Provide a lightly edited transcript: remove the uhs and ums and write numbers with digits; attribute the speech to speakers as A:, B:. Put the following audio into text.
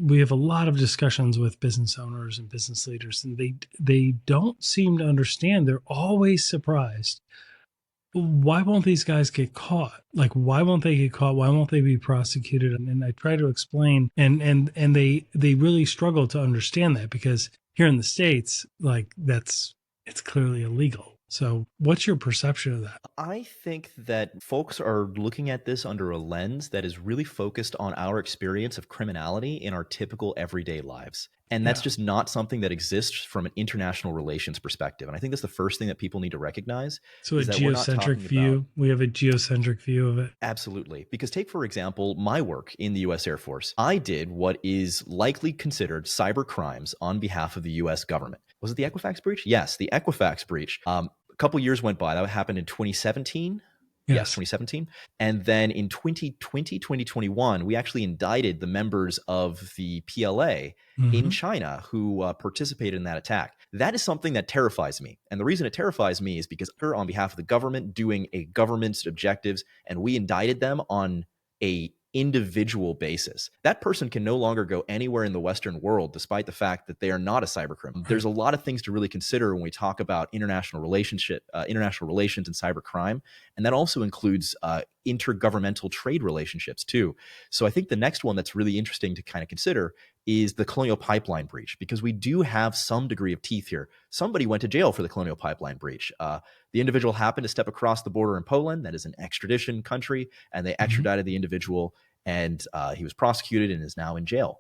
A: we have a lot of discussions with business owners and business leaders, and they don't seem to understand. They're always surprised. Why won't these guys get caught? Like, why won't they get caught? Why won't they be prosecuted? And I try to explain, and they really struggle to understand that, because here in the States, like, it's clearly illegal. So what's your perception of that?
B: I think that folks are looking at this under a lens that is really focused on our experience of criminality in our typical everyday lives. And that's
A: Yeah.
B: just not something that exists from an international relations perspective. And I think that's the first thing that people need to recognize,
A: So a
B: is that we're not
A: geocentric
B: talking about.
A: view. We have a geocentric view of it.
B: Absolutely. Because take, for example, my work in the US Air Force. I did what is likely considered cyber crimes on behalf of the US government. Was it the Equifax breach? Yes, the Equifax breach. A couple years went by. That happened in 2017. Yes,
A: Yes.
B: 2017. And then in 2020, 2021, we actually indicted the members of the PLA in
A: Mm-hmm.
B: China who participated in that attack. That is something that terrifies me. And the reason it terrifies me is because they're on behalf of the government doing a government's objectives, and we indicted them on a individual basis. That person can no longer go anywhere in the Western world, despite the fact that they are not a cyber criminal. There's a lot of things to really consider when we talk about international relations and cyber crime, and that also includes intergovernmental trade relationships too. So I think the next one that's really interesting to kind of consider is the Colonial Pipeline breach, because we do have some degree of teeth here. Somebody went to jail for the Colonial Pipeline breach. The individual happened to step across the border in Poland. That is an extradition country, and they extradited the individual, and he was prosecuted and is now in jail.